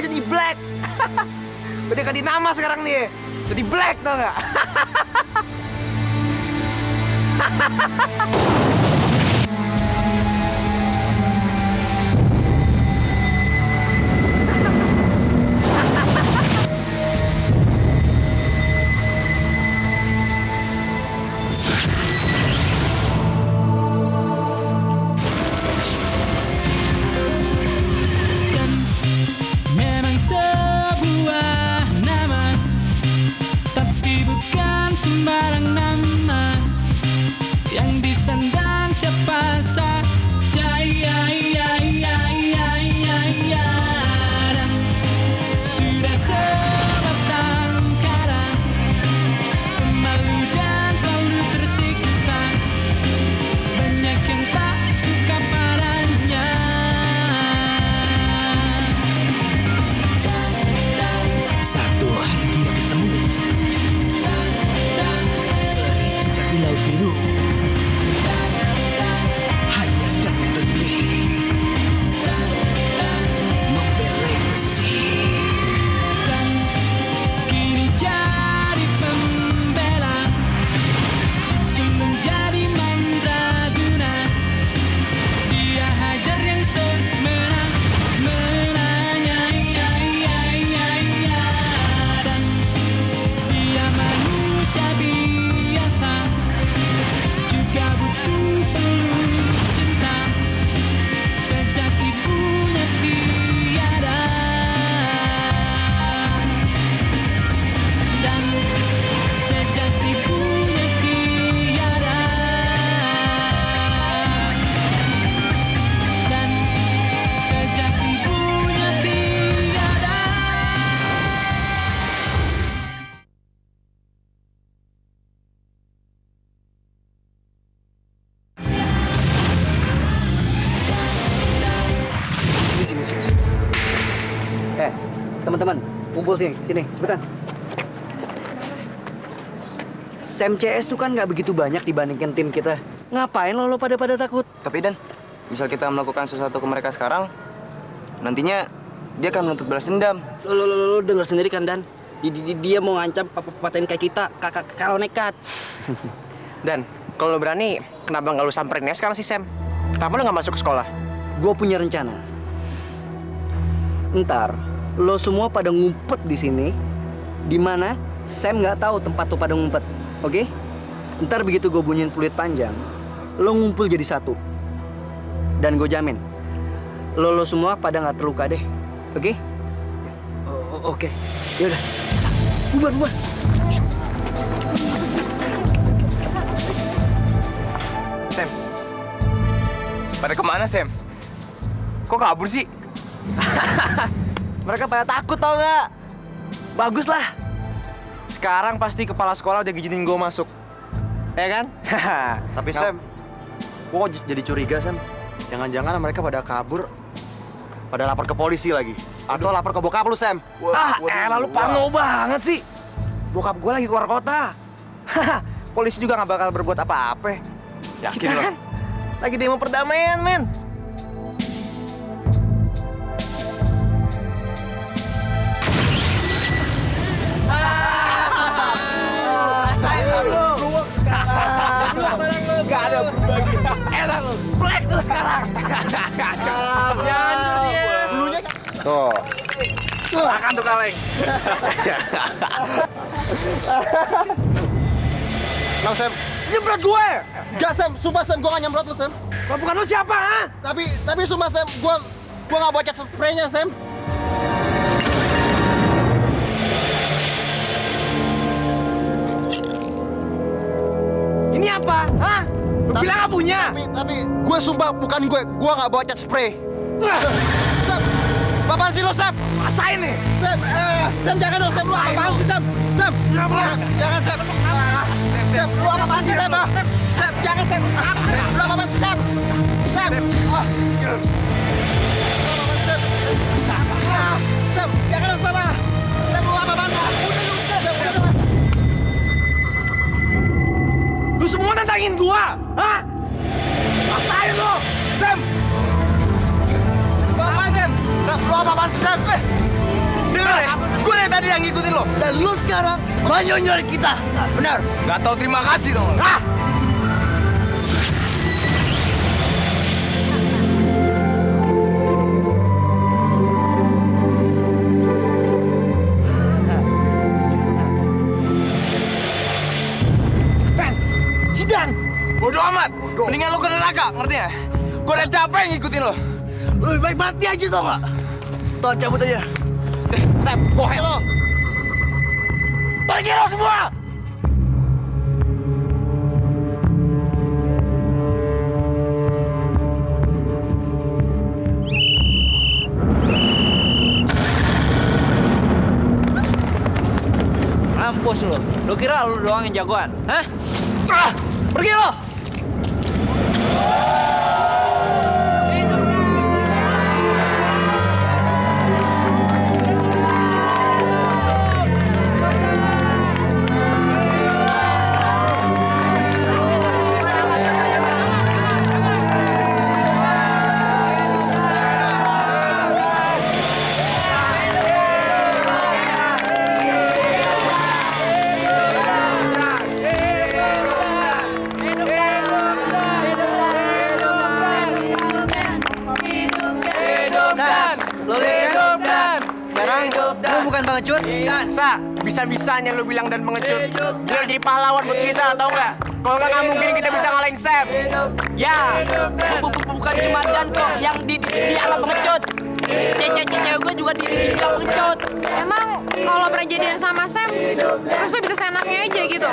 berubah jadi Black. Udah ganti nama sekarang nih. Jadi Black, tau nggak? Memang sebuah nama, tapi bukan sembarang nama yang disandang siapa saja. Dan sudah sebatang kara, pemalu dan selalu tersiksa. Banyak yang tak suka padanya. Satu hari dia bertemu peri puncak di laut biru. Hanya dengan terpilih membelai posisi. Dan kini jadi pembela, si culun jadi mandraguna. Dia hajar yang semenang-menangnya. Dan dia manusia biasa, juga butuh peluk cinta. Sejak ibunya tiada, dan sejak ibunya tiada, dan sejak ibunya tiada. Sini. Teman-teman, kumpul sini, cepetan. Sam CS tuh kan nggak begitu banyak dibandingkan tim kita. Ngapain lo pada takut? Tapi Dan, misal kita melakukan sesuatu ke mereka sekarang, nantinya dia akan menuntut balas dendam. Lo dengar sendiri kan, Dan? Dia mau ngancam paten kayak kita kalau nekat. Dan kalau lo berani, kenapa nggak lo samperin ya sekarang si Sam? Kenapa lo nggak masuk ke sekolah? Gue punya rencana. Ntar lo semua pada ngumpet di sini, di mana Sam nggak tahu tempat lo pada ngumpet, oke? Ntar begitu gue bunyiin peluit panjang, lo ngumpul jadi satu. Dan gue jamin, lo semua pada nggak terluka deh, oke? Oke. Yaudah, bubar. Sam, pada kemana Sam? Kok kabur sih? Mereka pada takut tau nggak? Bagus lah. Sekarang pasti kepala sekolah udah ngizinin gue masuk. Ya kan? Tapi Sam, gua kok jadi curiga Sam. Jangan-jangan mereka pada kabur, pada lapor ke polisi lagi. Atau lapor ke bokap lu Sam. Elah lu parno banget sih. Bokap gue lagi keluar kota. Polisi juga nggak bakal berbuat apa-apa. Yakin Kita lo? kan lagi demo perdamaian, men. Gak ada berbagi. Enak lu, Black lu sekarang. Jangan dia. Tuh. Makan tuh kaleng. Nah Sam, Nyemprot gue. gak Sam, sumpah Sam, gua gak nyemprot lu Sam. Kalau bukan lu siapa, ha? Tapi sumpah Sam, gua gak bawa cat spraynya Sam. Ini apa? Hah? Lu bilang gak punya? Tapi gue sumpah bukan gua gak bawa cat spray. Sam, apaan sih lo Sam? Rasain nih. Sam jangan dong Sam, lu apaan sih Sam? Sam, jangan Sam. Sam, lu apaan sih Sam? Sam, jangan Sam. Lu apaan sih Sam? Sam, Sam, jangan dong Sam. Sam, lu apaan? Udah. Lu semua nantangin gua, hah? Rasain lu, Sam. Lu apaan Sam? Sam, lu apaan sih Sam? Dengar ya, gue dari tadi yang ngikutin lo. Dan lu sekarang menyonyorin kita. Benar. Gak tau terima kasih dong. Ah! Ben, si Dan. Bodoh amat. Mendingan lo ke neraka, ngerti ya? Gue udah capek ngikutin lo. Lebih baik mati aja tau gak? Tuh, cabut aja. Sam, go ahead lo. Pergi lo semua! Mampus lo. Lo kira lo doang yang jagoan? Hah? Ah, pergi lo! Lu bukan pengecut? Sa, bisa-bisanya lu bilang dan mengecut. Dia udah jadi pahlawan buat kita, tau nggak? Kalau nggak mungkin kita bisa ngalahin Sam. Ya, bukan cuma Dan kok yang dianggap pengecut. Cewek gue juga dibilang pengecut. Emang kalau pernah jadian sama Sam, terus lo bisa seenaknya aja gitu?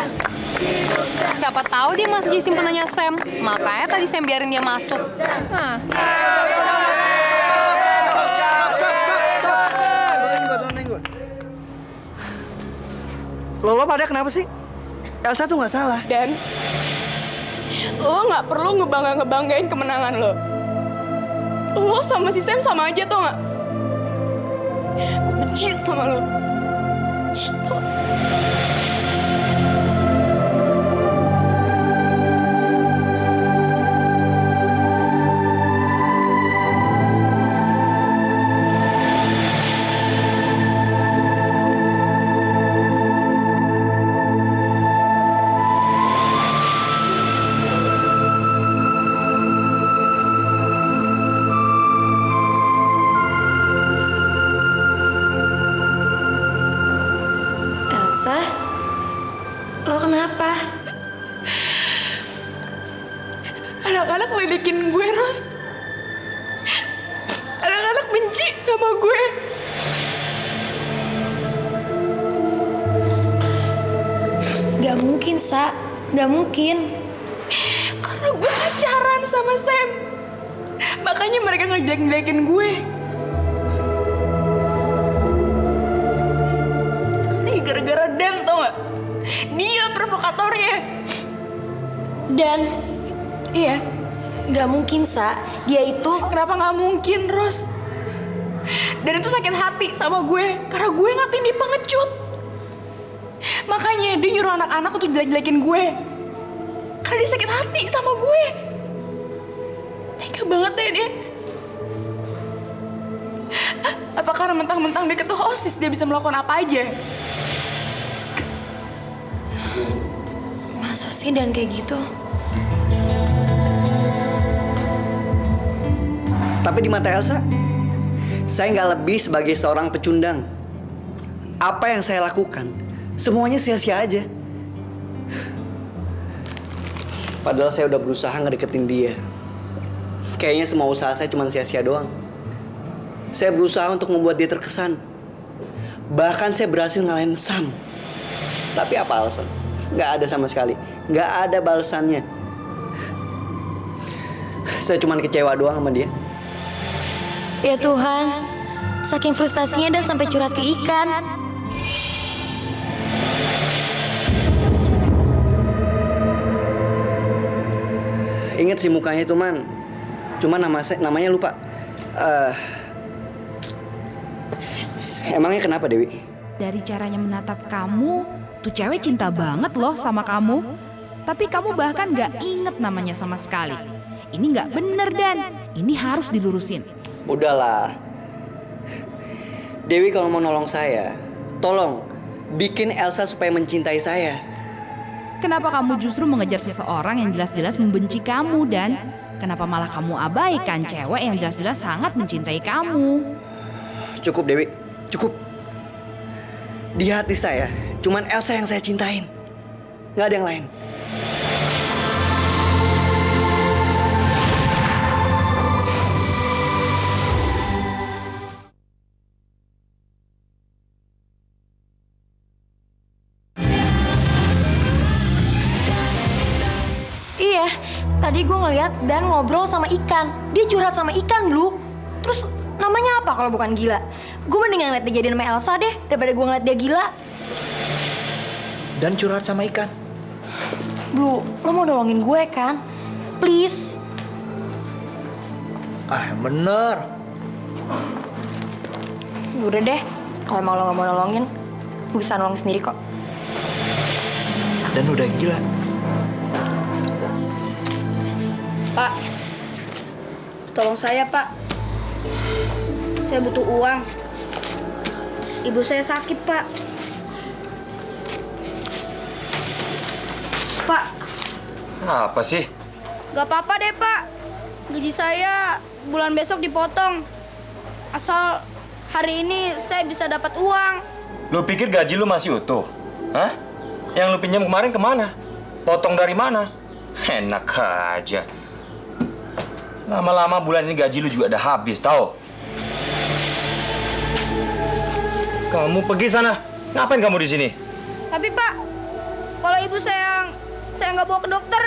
Siapa tahu dia masih jadi simpenannya Sam. Makanya tadi Sam biarin dia masuk. Hah. Lo pada kenapa sih? Elsa tuh nggak salah. Dan lo nggak perlu ngebanggain kemenangan lo. Lo sama si Sam sama aja tau nggak? Gue benci sama lo. Benci tau nggak? Elsa, lo kenapa? Anak-anak ledekin gue, Ros. Anak-anak benci sama gue. Gak mungkin, Sa. Gak mungkin. Karena gue pacaran sama Sam. Makanya mereka ngejelek-jelekin gue. Pasti gara-gara Dan, tau gak? Dia provokatornya. Dan? Iya. Gak mungkin, Sa. Dia itu... Kenapa gak mungkin, Ros? Dan itu sakit hati sama gue. Karena gue ngatain dia pengecut. Makanya dia nyuruh anak-anak untuk jelek-jelekin gue. Karena dia sakit hati sama gue. Tega banget ya dia. Apa karena mentang-mentang dia ketua OSIS dia bisa melakukan apa aja? Masa sih Dan kayak gitu? Tapi di mata Elsa, saya nggak lebih sebagai seorang pecundang. Apa yang saya lakukan, semuanya sia-sia aja. Padahal saya udah berusaha ngedeketin dia. Kayaknya semua usaha saya cuma sia-sia doang. Saya berusaha untuk membuat dia terkesan. Bahkan saya berhasil ngalahin Sam. Tapi apa alasan? Nggak ada sama sekali. Nggak ada balasannya. Saya cuma kecewa doang sama dia. Ya Tuhan, saking frustasinya Dan sampai curhat ke ikan. Ingat sih mukanya itu, Man. Cuma namanya lupa. Emangnya kenapa, Dewi? Dari caranya menatap kamu, tuh cewek cinta banget loh sama kamu. Tapi kamu bahkan gak inget namanya sama sekali. Ini gak bener, Dan. Ini harus dilurusin. Udahlah. Dewi kalau mau nolong saya, tolong bikin Elsa supaya mencintai saya. Kenapa kamu justru mengejar seseorang yang jelas-jelas membenci kamu, Dan? Kenapa malah kamu abaikan cewek yang jelas-jelas sangat mencintai kamu? Cukup Dewi, cukup. Di hati saya, cuman Elsa yang saya cintain. Nggak ada yang lain. Iya, tadi gue ngeliat Dan ngobrol sama ikan. Dia curhat sama ikan, Blue. Terus namanya apa kalau bukan gila? Gue mendingan ngeliat dia jadian sama Elsa deh, daripada gue ngeliat dia gila. Dan curhat sama ikan. Blue, lo mau nolongin gue kan? Please. Yang bener. Udah deh, kalau emang lo gak mau nolongin, gue bisa nolong sendiri kok. Dan udah gila. Pak, tolong saya, Pak. Saya butuh uang. Ibu saya sakit, Pak. Pak, Apa sih? gak apa-apa deh, Pak. Gaji saya bulan besok dipotong. Asal hari ini saya bisa dapat uang. Lu pikir gaji lu masih utuh? Hah? Yang lu pinjam kemarin kemana? Potong dari mana? Enak aja. Lama-lama bulan ini gaji lu juga udah habis, tau? Kamu pergi sana. Ngapain kamu di sini? Tapi Pak, kalau ibu saya nggak bawa ke dokter,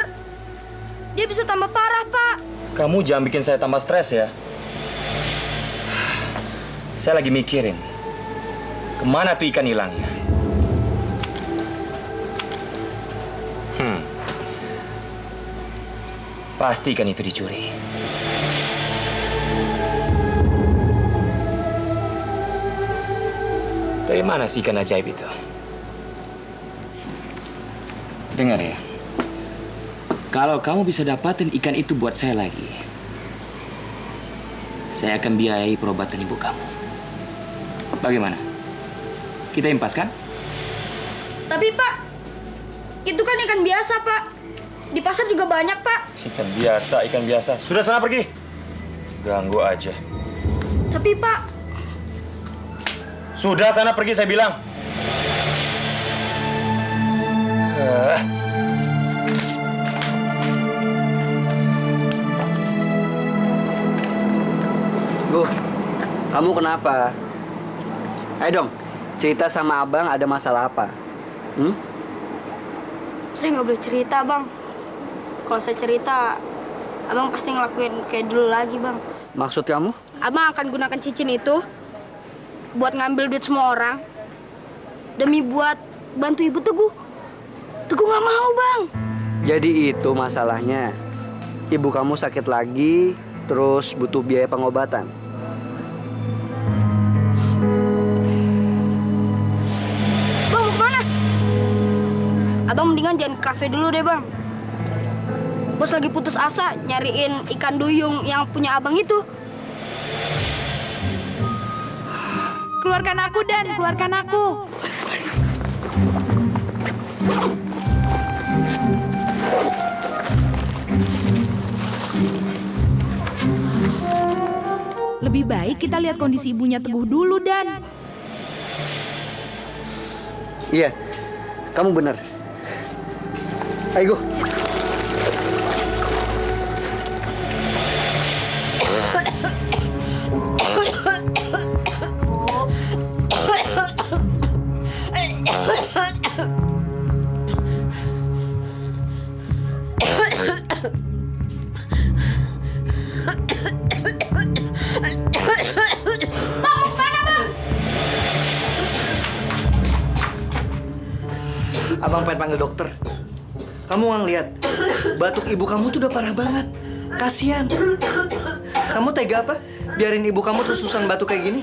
dia bisa tambah parah, Pak. Kamu jangan bikin saya tambah stres ya. Saya lagi mikirin, kemana tuh ikan hilangnya? Pasti ikan itu dicuri. Dari mana sih ikan ajaib itu? Dengar ya, kalau kamu bisa dapatin ikan itu buat saya lagi, saya akan biayai perobatan ibu kamu. Bagaimana? Kita impas kan? Tapi Pak, itu kan ikan biasa, Pak. Di pasar juga banyak, Pak. Ikan biasa, ikan biasa. Sudah sana pergi. Ganggu aja. Tapi Pak, sudah sana pergi saya bilang. Gu, kamu kenapa? Ayo dong, cerita sama abang ada masalah apa? saya nggak boleh cerita, Bang. Kalau saya cerita, Abang pasti ngelakuin kayak dulu lagi, Bang. Maksud kamu? Abang akan gunakan cincin itu buat ngambil duit semua orang demi buat bantu Ibu Teguh. Teguh nggak mau, Bang. Jadi itu masalahnya. Ibu kamu sakit lagi, terus butuh biaya pengobatan. Bang, mau kemana? Abang mendingan jangan ke kafe dulu deh, Bang. Bos lagi putus asa nyariin ikan duyung yang punya abang itu. Keluarkan aku, Dan. Keluarkan aku. Lebih baik kita lihat kondisi ibunya Teguh dulu, Dan. Iya, kamu benar. Ayo, Gu. Abang pengen panggil dokter. Kamu nggak ngeliat batuk ibu kamu tuh udah parah banget. Kasian. Kamu tega apa? Biarin ibu kamu terus susan batuk kayak gini?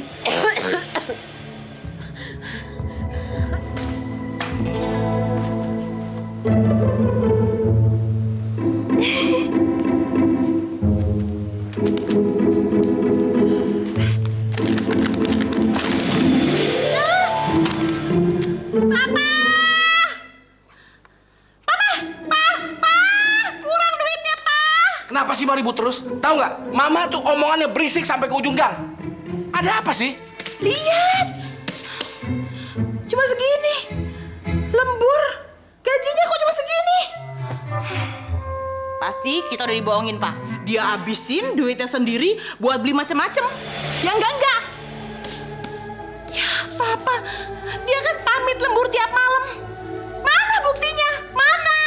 Kurang duitnya, Pak. Kenapa sih mau ribut terus? Tahu nggak? Mama tuh omongannya berisik sampai ke ujung gang. Ada apa sih? Lihat. Cuma segini. Lembur. Gajinya kok cuma segini? Pasti kita udah dibohongin, Pak. Dia habisin duitnya sendiri buat beli macem-macem. Ya enggak. Ya, Papa. Dia kan pamit lembur tiap malam. Mana buktinya? Mana?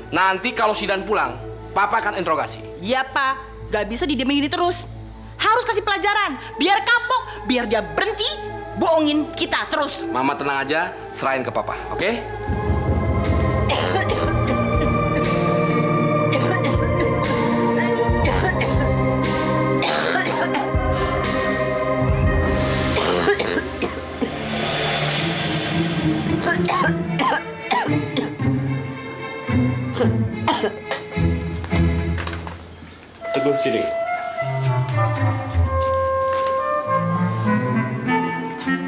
Nanti kalau Sidan pulang, Papa akan interogasi. Iya, Pak. Gak bisa didiemin gini terus. Harus kasih pelajaran. Biar kapok. Biar dia berhenti bohongin kita terus. Mama tenang aja, serahin ke Papa, oke? Teguh, sini.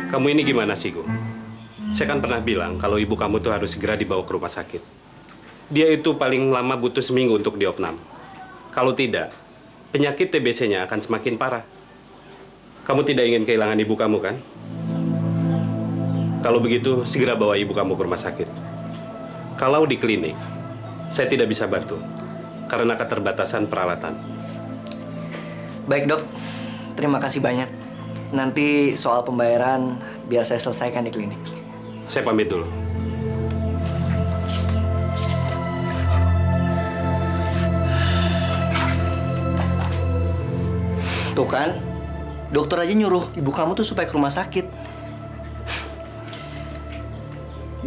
Kamu ini gimana sih, Gu? Saya kan pernah bilang kalau ibu kamu tuh harus segera dibawa ke rumah sakit. Dia itu paling lama butuh seminggu untuk diopnam. Kalau tidak, penyakit TBC-nya akan semakin parah. Kamu tidak ingin kehilangan ibu kamu, kan? Kalau begitu, segera bawa ibu kamu ke rumah sakit. Kalau di klinik, saya tidak bisa bantu karena keterbatasan peralatan. Baik, Dok. Terima kasih banyak. Nanti soal pembayaran biar saya selesaikan di klinik. Saya pamit dulu. Tuh kan, dokter aja nyuruh ibu kamu tuh supaya ke rumah sakit.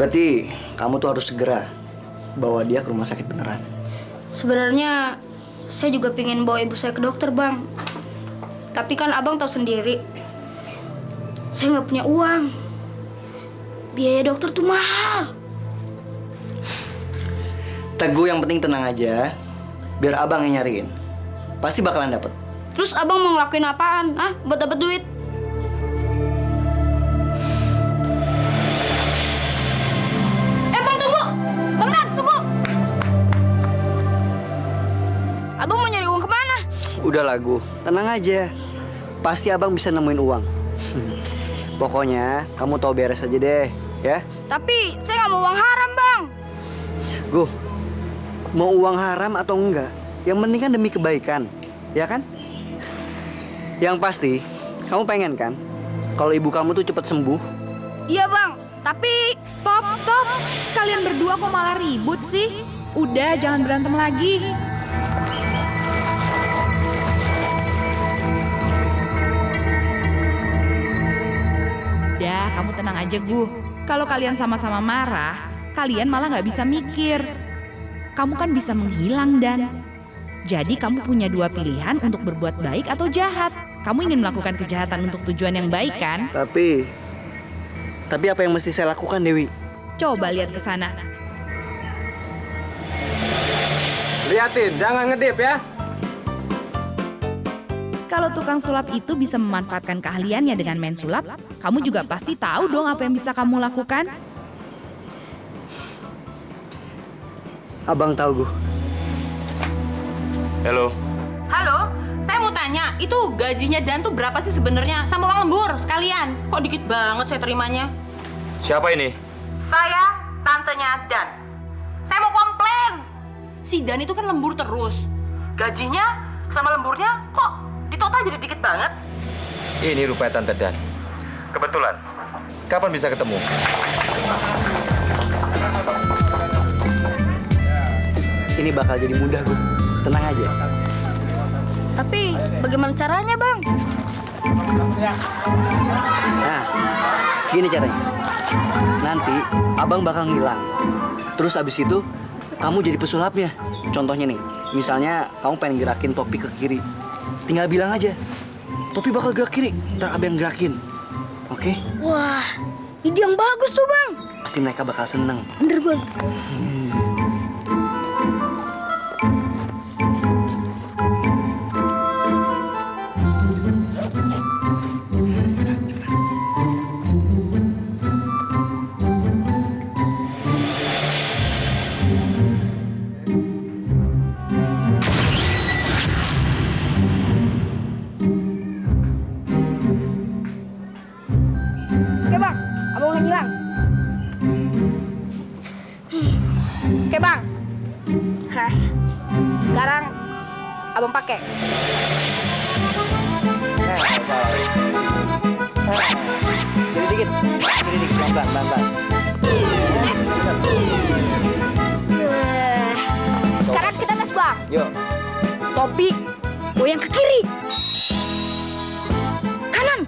Berarti kamu tuh harus segera bawa dia ke rumah sakit beneran. Sebenarnya saya juga pengen bawa ibu saya ke dokter, Bang. Tapi kan abang tahu sendiri, saya nggak punya uang. Biaya dokter tuh mahal. Teguh, yang penting tenang aja. Biar abang yang nyariin. Pasti bakalan dapet. Terus abang mau ngelakuin apaan? Buat dapet duit? Bang, tunggu! Bang Nat, tunggu! Abang mau nyari uang kemana? Udah lah, Gu. Tenang aja. Pasti abang bisa nemuin uang. Pokoknya kamu tahu beres aja deh, ya? Tapi saya nggak mau uang haram, Bang. Gu, mau uang haram atau enggak, yang penting kan demi kebaikan, ya kan? Yang pasti, kamu pengen kan kalau ibu kamu tuh cepat sembuh? Iya, Bang. Tapi Stop. Kalian berdua kok malah ribut sih? Udah, jangan berantem lagi. Udah, kamu tenang aja, Gu. Kalau kalian sama-sama marah, kalian malah nggak bisa mikir. Kamu kan bisa menghilang, Dan. Jadi kamu punya dua pilihan untuk berbuat baik atau jahat. Kamu ingin melakukan kejahatan untuk tujuan yang baik, kan? Tapi apa yang mesti saya lakukan, Dewi? Coba lihat ke sana. Liatin, jangan ngedip ya. Kalau tukang sulap itu bisa memanfaatkan keahliannya dengan main sulap, kamu juga pasti tahu dong apa yang bisa kamu lakukan. Abang tahu, Gu. Halo. Halo, saya mau tanya, itu gajinya Dan tuh berapa sih sebenarnya? Sama uang lembur sekalian. Kok dikit banget saya terimanya? Siapa ini? Saya tantenya Dan. Saya mau komplain. Si Dan itu kan lembur terus. Gajinya sama lemburnya kok di total jadi dikit banget. Ini rupanya Tante Dan. Kebetulan. Kapan bisa ketemu? Ini bakal jadi mudah, Gu. Tenang aja. Tapi bagaimana caranya, Bang? Nah, gini caranya. Nanti abang bakal ngilang. Terus abis itu kamu jadi pesulapnya. Contohnya nih, misalnya kamu pengen gerakin topi ke kiri. Tinggal bilang aja, topi bakal gerak kiri. Ntar abang yang gerakin. Oke? Wah, ide yang bagus tuh, Bang. Pasti mereka bakal seneng. Bener, Bang. Oke. Kiri dikit, pelan-pelan. Sekarang kita tes, Bang. Yuk. Topi goyang ke kiri. Kanan.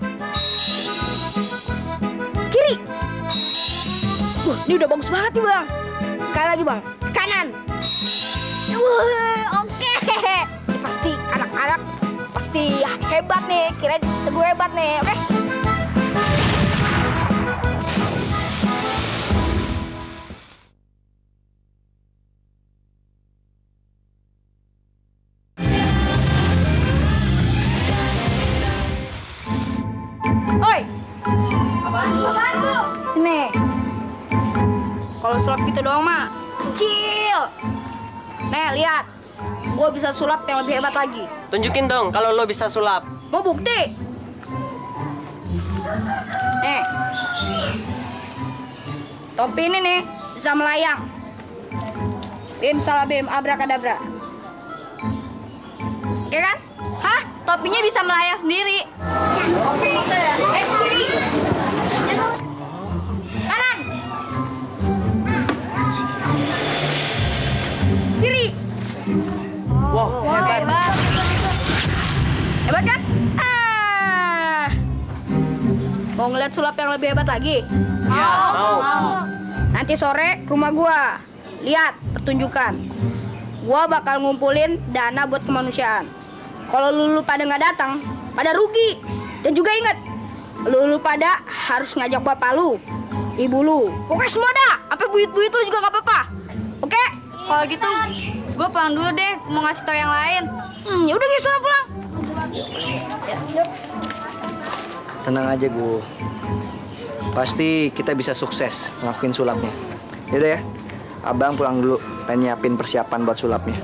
Kiri. Wah, ini udah bagus banget nih, Bang. Sekali lagi, Bang. Kanan. Oke. Ini pasti anak-anak pasti hebat nih. Kirain Teguh hebat nih, oke? Oi. Apaan tuh? Nih. Kalau sulap gitu doang mah kecil. Nih, lihat. Gue bisa sulap yang lebih hebat lagi. Tunjukin dong kalau lo bisa sulap. Mau bukti? Nih. Topi ini nih bisa melayang. Bim salah bim, abrakadabra. Oke kan? Hah? Topinya bisa melayang sendiri. Kiri. Kanan. Kiri. Wow, hebat. Hebat kan? Mau ngeliat sulap yang lebih hebat lagi? Iya, mau. Nanti sore ke rumah gua. Lihat pertunjukan. Gua bakal ngumpulin dana buat kemanusiaan. Kalau lu pada nggak datang, pada rugi. Dan juga inget, lu pada harus ngajak bapak lu, ibu lu. Pokoknya semua dah. Sampai buyut-buyut lu juga nggak apa-apa. Oke? Kalau gitu, gue pulang dulu deh. Mau ngasih tau yang lain. Ya udah guys, pulang. Tenang aja, Gu. Pasti kita bisa sukses ngelakuin sulapnya. Yaudah ya, Abang pulang dulu. Pengen nyiapin persiapan buat sulapnya.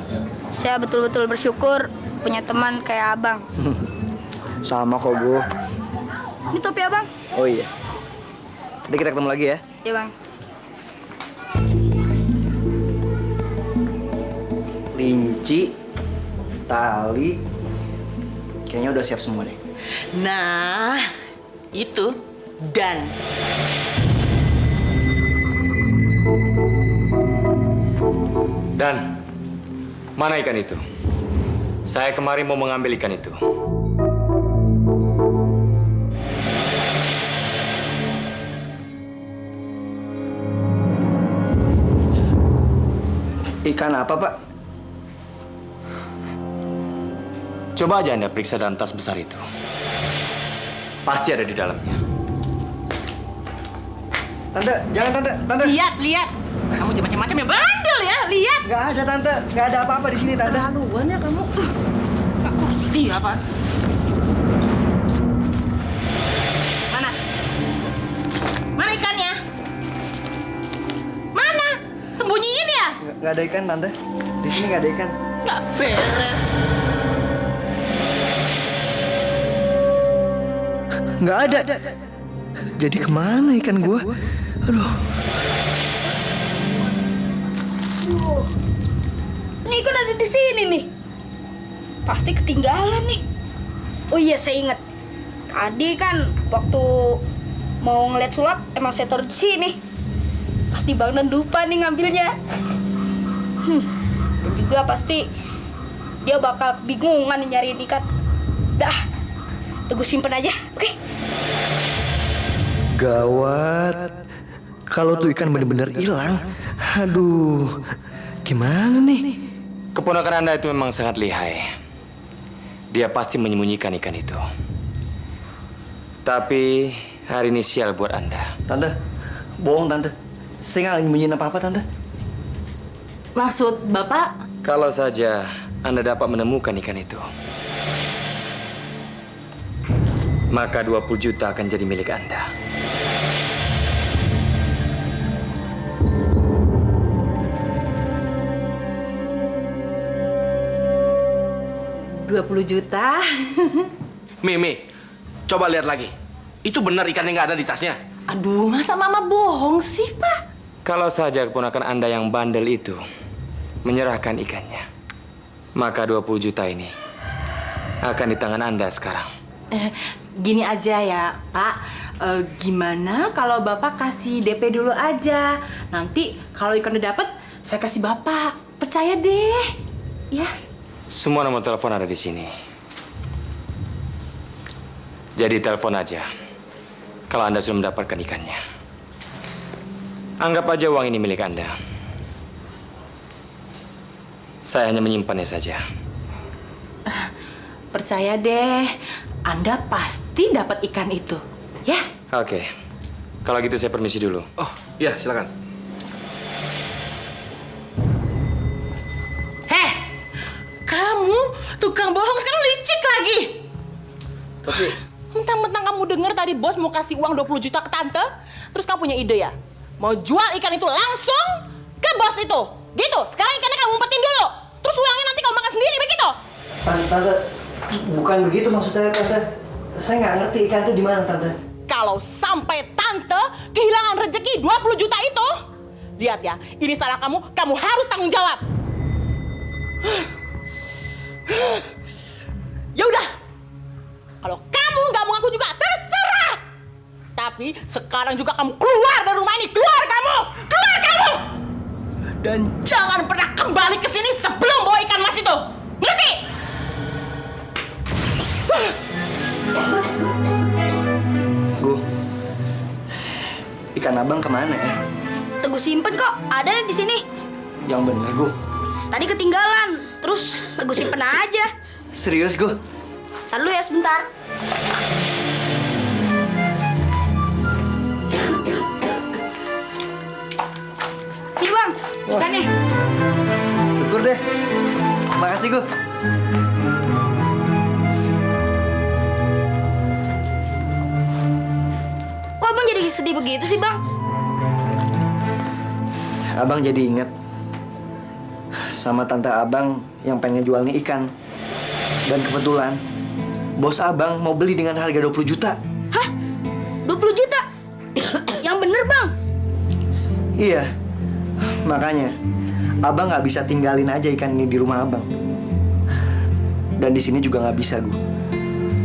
Saya betul-betul bersyukur punya teman kayak abang. Sama kok, Gu. Ini topi abang. Oh iya. Nanti kita ketemu lagi ya. Iya bang. Linci, tali, kayaknya udah siap semua deh. Nah, itu dan Dan, mana ikan itu? Saya kemarin mau mengambil ikan itu. Ikan apa, Pak? Coba aja Anda periksa dalam tas besar itu. Pasti ada di dalamnya. Tante, jangan Tante. Lihat. Kamu jangan macam-macam ya, bandel ya, lihat. Nggak ada, Tante. Nggak ada apa-apa di sini, Tante. Haluan ya kamu. Nggak ngerti apa. Mana ikannya? Mana? Sembunyiin ya? Nggak ada ikan, Tante. Di sini nggak ada ikan. Nggak beres. Nggak ada. Jadi kemana ikan gua? Aduh. Ini ikan ada di sini nih. Pasti ketinggalan nih. Oh iya, saya ingat. Tadi kan waktu mau ngeliat sulap emang saya taruh di sini. Pasti Bang Dan lupa nih ngambilnya. Dan juga pasti dia bakal kebingungan nih nyariin ikan. Dah, tunggu simpen aja, oke? Gawat. Kalau tuh ikan bener-bener hilang. Aduh. Gimana nih? Keponakan Anda itu memang sangat lihai. Dia pasti menyembunyikan ikan itu. Tapi hari ini sial buat Anda. Tante, bohong Tante. Saya nggak nyembunyiin apa-apa, Tante. Maksud Bapak? Kalau saja Anda dapat menemukan ikan itu, maka 20 juta akan jadi milik Anda. $20 juta. Mimi, coba lihat lagi. Itu benar ikan yang nggak ada di tasnya. Aduh, masa Mama bohong sih, Pak? Kalau saja keponakan Anda yang bandel itu menyerahkan ikannya, maka 20 juta ini akan di tangan Anda sekarang. Gini aja ya, Pak. Gimana kalau Bapak kasih DP dulu aja? Nanti kalau ikan udah dapet, saya kasih Bapak. Percaya deh. Ya. Semua nomor telepon ada di sini. Jadi telepon aja kalau Anda sudah mendapatkan ikannya. Anggap aja uang ini milik Anda. Saya hanya menyimpannya saja. Percaya deh, Anda pasti dapat ikan itu. Ya? Oke. Kalau gitu saya permisi dulu. Oh, iya, silakan. Heh! Kamu tukang bohong sekarang licik lagi. Tapi Mentang-mentang kamu dengar tadi bos mau kasih uang 20 juta ke tante, terus kamu punya ide ya? Mau jual ikan itu langsung ke bos itu. Gitu, sekarang ikannya kamu umpetin dulu. Terus uangnya nanti kamu makan sendiri, begitu? Tante, bukan begitu maksudnya, Tante. Saya nggak ngerti ikan itu di mana, Tante. Kalau sampai tante kehilangan rezeki 20 juta itu, lihat ya, ini salah kamu harus tanggung jawab. Ya udah, kalau kamu nggak mau ngaku juga terserah. Tapi sekarang juga kamu keluar dari rumah ini, keluar kamu. Dan jangan pernah kembali ke sini sebelum bawa ikan mas itu, ngerti? Gu, ikan abang kemana ya? Teguh simpen kok, ada di sini. Yang bener, Gu. Tadi ketinggalan, terus Teguh simpen aja. Serius, Gu? Ntar dulu ya sebentar. Nih bang, ikannya. Syukur deh. Makasih, Gu. Kok abang jadi sedih begitu sih bang? Abang jadi inget sama tante abang yang pengen jual nih ikan. Dan kebetulan bos abang mau beli dengan harga 20 juta. Hah? 20 juta? Yang bener bang? Iya. Makanya abang nggak bisa tinggalin aja ikan ini di rumah abang. Dan di sini juga nggak bisa, Gu.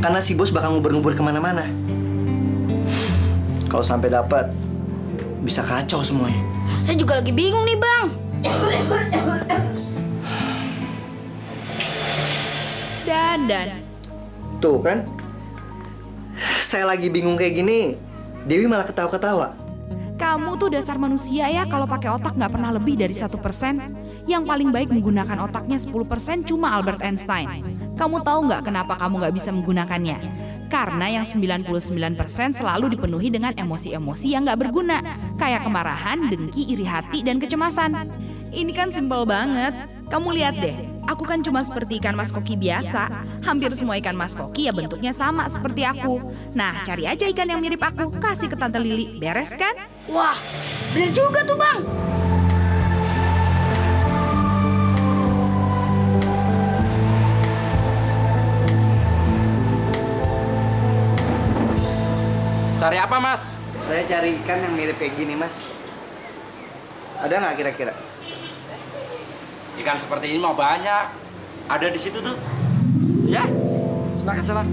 Karena si bos bakal ngubur-ngubur kemana-mana. Kalau sampai dapat, bisa kacau semuanya. Saya juga lagi bingung nih bang. Dan Tuh kan, saya lagi bingung kayak gini, Dewi malah ketawa-ketawa. kamu tuh dasar manusia ya, kalau pakai otak nggak pernah lebih dari 1%. Yang paling baik menggunakan otaknya 10% cuma Albert Einstein. Kamu tahu nggak kenapa kamu nggak bisa menggunakannya? Karena yang 99% selalu dipenuhi dengan emosi-emosi yang nggak berguna, kayak kemarahan, dengki, iri hati, dan kecemasan. Ini kan simpel banget. Kamu lihat deh, aku kan cuma seperti ikan mas koki biasa. Hampir semua ikan mas koki ya bentuknya sama seperti aku. Nah, cari aja ikan yang mirip aku, kasih ke Tante Lili, beres kan? Wah, bener juga tuh bang. Cari apa, Mas? Saya cari ikan yang mirip kayak gini, Mas. Ada nggak kira-kira? Ikan seperti ini mau banyak. Ada di situ tuh. Ya, silakan sana.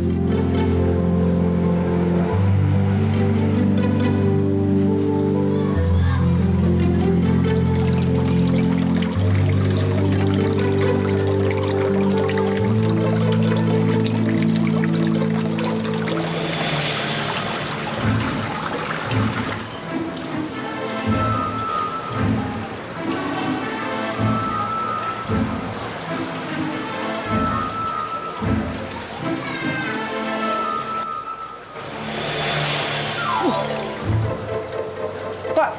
Pak,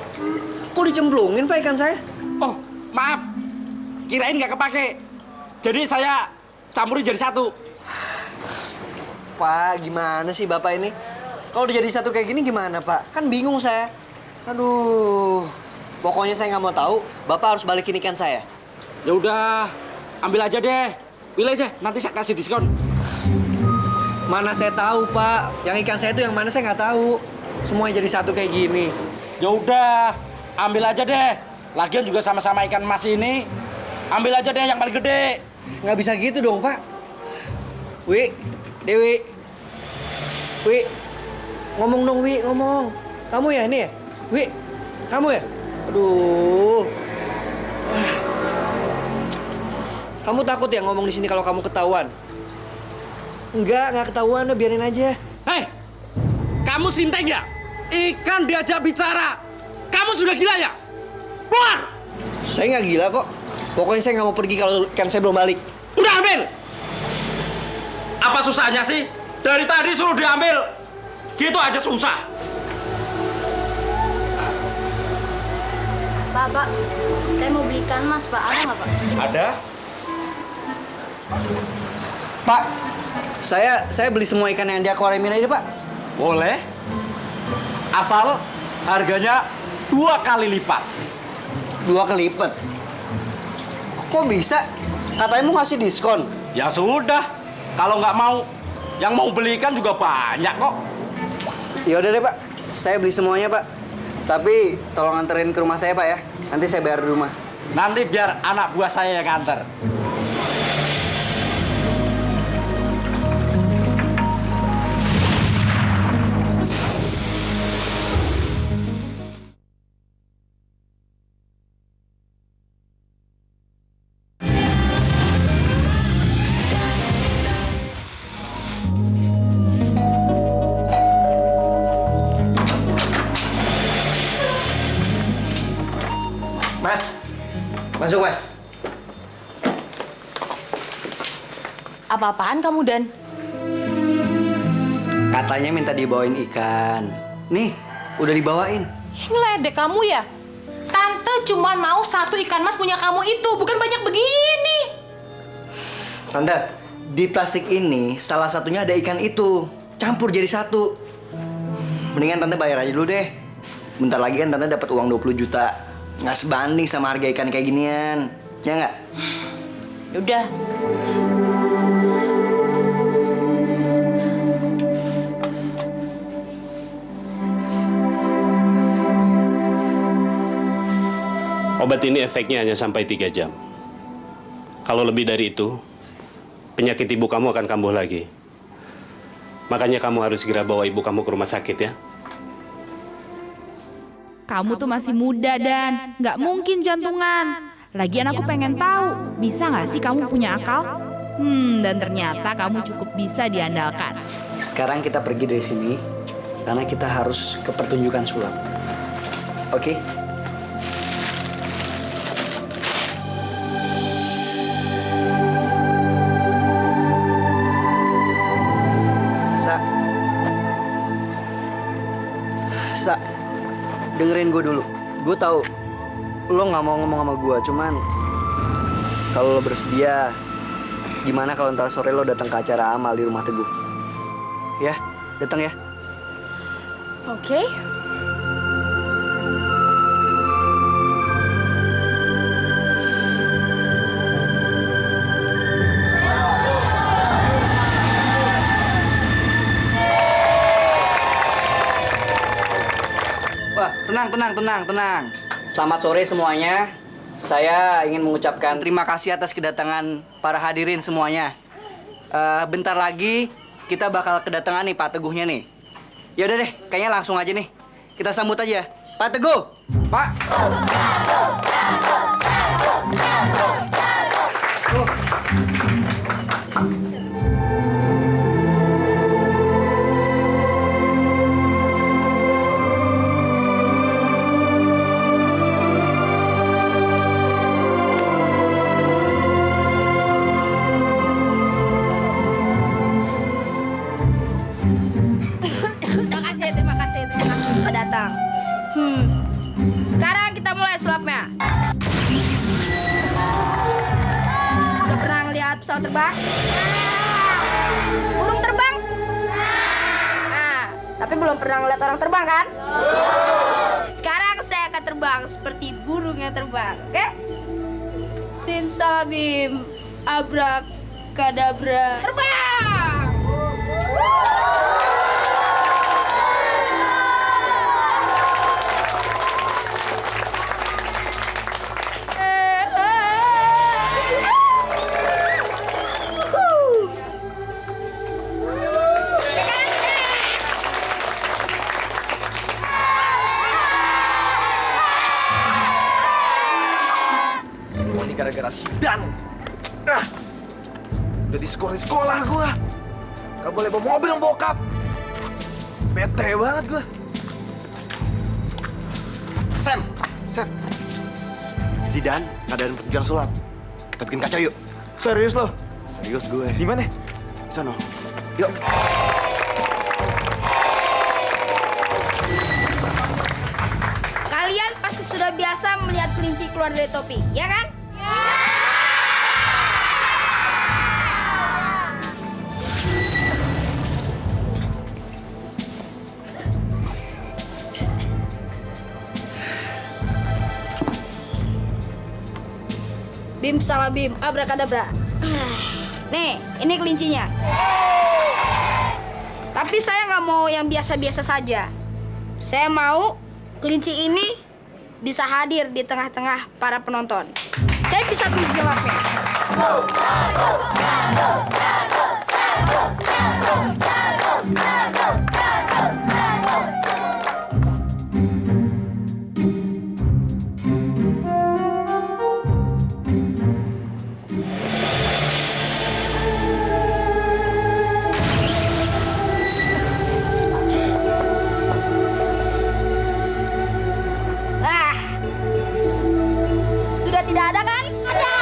kok dicemplungin Pak ikan saya? Oh, maaf. Kirain nggak kepake. Jadi saya campurin jadi satu. Pak, gimana sih Bapak ini? Kalau udah jadi satu kayak gini gimana Pak? Kan bingung saya. Aduh, pokoknya saya nggak mau tahu. Bapak harus balikin ikan saya. Ya udah, ambil aja deh. Pilih aja, nanti saya kasih diskon. Mana saya tahu Pak? Yang ikan saya itu yang mana saya nggak tahu. Semuanya jadi satu kayak gini. Ya udah, ambil aja deh. Lagian juga sama-sama ikan emas ini. Ambil aja deh yang paling gede. Nggak bisa gitu dong Pak. Wi, Dewi. Wi, ngomong dong Wi, ngomong. Kamu ya ini ya? Wi, kamu ya? Aduh. Kamu takut ya ngomong di sini kalau kamu ketahuan? Enggak ketahuan, udah biarin aja. Hei, kamu sinting ya? Ikan diajak bicara. Kamu sudah gila ya? Keluar! Saya nggak gila kok. Pokoknya saya nggak mau pergi kalau ikan saya belum balik. Udah ambil! Apa susahnya sih? Dari tadi suruh diambil. Gitu aja susah. Pak, saya mau beli ikan mas, Pak. Ada nggak, Pak? Ada? Pak, saya beli semua ikan yang di akuarium ini, Pak. Boleh. Asal harganya 2 kali lipat. 2 kali lipat? Kok bisa? Katanya mau ngasih diskon. Ya sudah. Kalau nggak mau, yang mau beli ikan juga banyak kok. Ya udah deh, Pak. Saya beli semuanya, Pak. Tapi tolong anterin ke rumah saya, Pak ya. Nanti saya bayar di rumah. Nanti biar anak buah saya yang antar. Mas, masuk Mas. Apa-apaan kamu, Dan? Katanya minta dibawain ikan. Nih, udah dibawain. Ngeledek kamu ya? Tante cuma mau 1 ikan mas punya kamu itu, bukan banyak begini. Tante, di plastik ini salah satunya ada ikan itu. Campur jadi 1. Mendingan Tante bayar aja dulu deh. Bentar lagi kan Tante dapat uang 20 juta. Nggak sebanding sama harga ikan kayak ginian. Ya nggak? Udah. Obat ini efeknya hanya sampai 3 jam. Kalau lebih dari itu, penyakit ibu kamu akan kambuh lagi. Makanya kamu harus segera bawa ibu kamu ke rumah sakit ya. Kamu tuh masih muda dan nggak mungkin jantungan. Lagian aku pengen tahu, bisa nggak sih kamu punya akal? Dan ternyata kamu cukup bisa diandalkan. Sekarang kita pergi dari sini karena kita harus ke pertunjukan sulap. Oke? Sa, dengerin gue dulu. Gue tahu lo nggak mau ngomong sama gue, cuman kalau lo bersedia, gimana kalau ntar sore lo datang ke acara amal di rumah Teguh? Ya, datang ya. Oke. Wah, tenang. Selamat sore semuanya. Saya ingin mengucapkan terima kasih atas kedatangan para hadirin semuanya. Bentar lagi kita bakal kedatangan nih Pak Teguhnya nih. Ya udah deh, kayaknya langsung aja nih. Kita sambut aja. Pak Teguh. Pak. Terima kasih sudah datang. Sekarang kita mulai sulapnya. Udah pernah ngeliat pesawat terbang? Burung terbang? Nah, tapi belum pernah ngeliat orang terbang kan? Sekarang saya akan terbang seperti burung yang terbang, oke? Simsalabim, abrakadabra, terbang! gara-gara si Dan. Udah diskor di sekolah gua. Gak boleh bawa mobil yang bokap. Bete banget gua. Sam. Zidan ngadain pertunjukan sulap. Kita bikin kacau yuk. Serius lo? Serius gue. Di mana? Di sana. Yuk. Kalian pasti sudah biasa melihat kelinci keluar dari topi, ya kan? Bim salah bim, abrakadabra. Nih, ini kelincinya. Tapi saya nggak mau yang biasa-biasa saja. Saya mau kelinci ini bisa hadir di tengah-tengah para penonton. Saya bisa menjawabnya. Sudah tidak ada kan? Ada.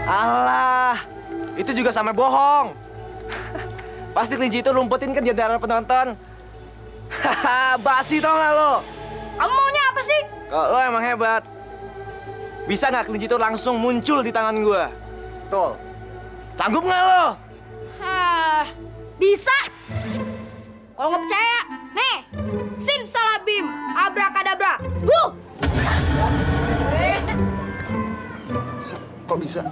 Alah, itu juga sama bohong. Pasti kelinci itu lumputin kan di antara penonton. Haha, basi tau gak lo? Kamu maunya apa sih? Kalau lo emang hebat, bisa nggak kelinci itu langsung muncul di tangan gua? Tuh, sanggup nggak lo? Bisa. Kalau nggak percaya, nih, simsalabim, abrakadabra, Kok bisa?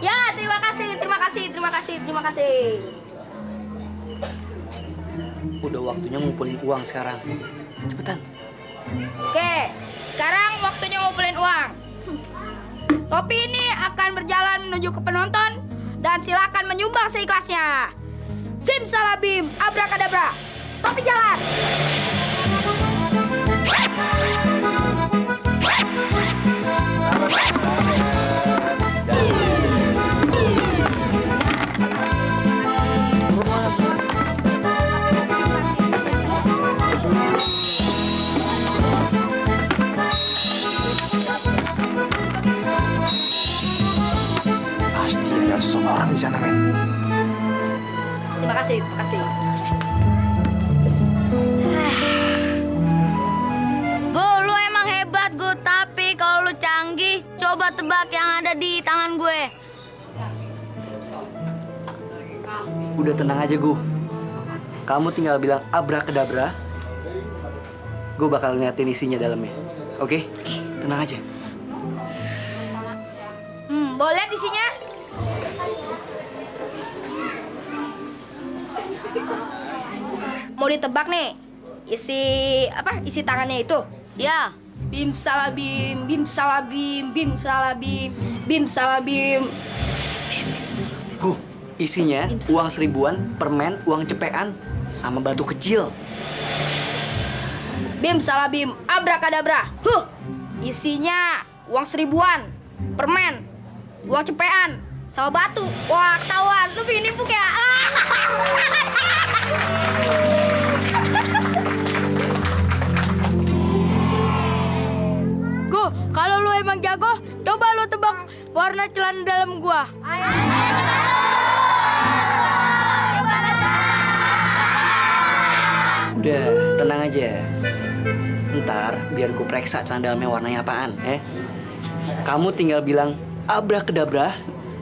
Ya, terima kasih. Udah waktunya ngumpulin uang sekarang. Cepetan. Oke, sekarang waktunya ngumpulin uang. Topi ini akan berjalan menuju ke penonton dan silakan menyumbang seikhlasnya. Simsalabim, abrakadabra. Topi jalan. Pasti ada seseorang di sana, men. Terima kasih. Go, lu emang hebat, Go. Tapi kalau lu canggih, coba tebak yang ada di tangan gue. Udah tenang aja, Gu. Kamu tinggal bilang abrakadabra. Gue bakal ngeliatin isinya dalamnya. Oke? Tenang aja. Boleh lihat isinya? Mau ditebak nih? Isi tangannya itu? Ya. Bim salabim, bim salabim, bim salabim, bim salabim. Gu, isinya uang 1000-an, permen, uang cepean, sama batu kecil. Bim salabim, abrakadabra. Isinya uang 1000-an, permen, uang cepean, sama batu. Wah, ketahuan. Lu bikin nipu ya? Gu, kalau lu emang jago, coba lu tebak warna celana dalam gua. Udah, tenang aja. Ntar biar gue periksa celana dalamnya warnanya apaan, Kamu tinggal bilang abrakadabra.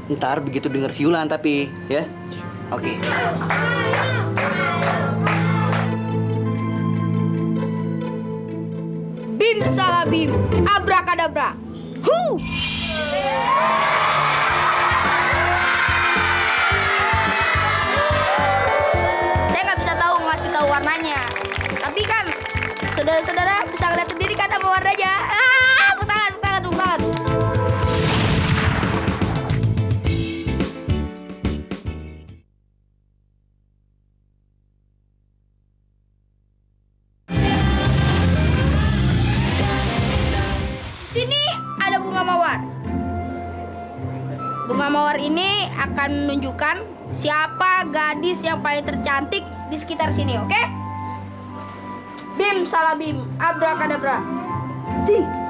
Ntar begitu denger siulan tapi, ya? Oke. Bim salabim, abrakadabra. Saya nggak bisa ngasih tahu warnanya. Tapi kan saudara-saudara bisa ngeliat sendiri kan apa warnanya. Tepuk tangan. Bunga mawar ini akan menunjukkan siapa gadis yang paling tercantik di sekitar sini, oke? Bim salah bim, abrakadabra. Ti.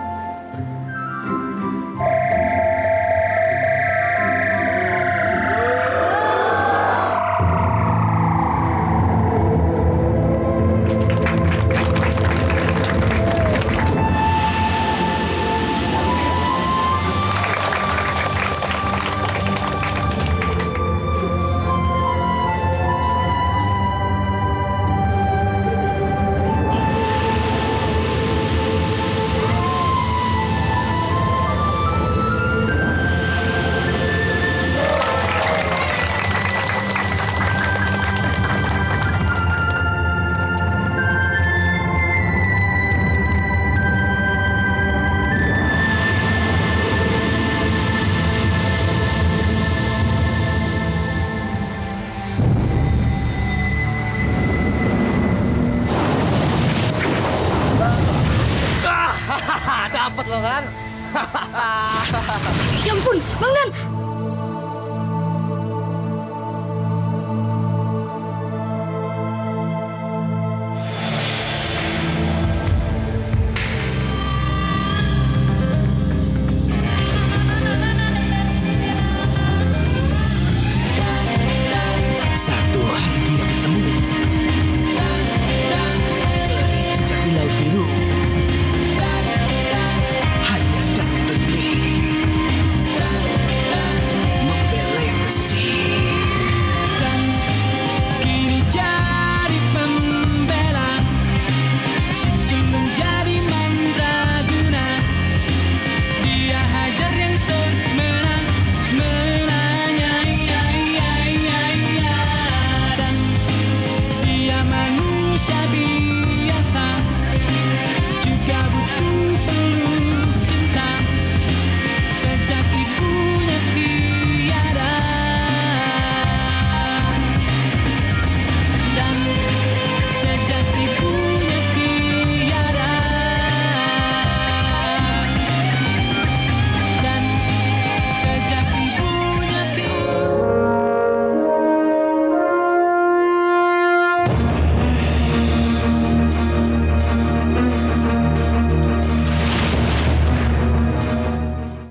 Dapat lo kan? Ya ampun, Bang Dan.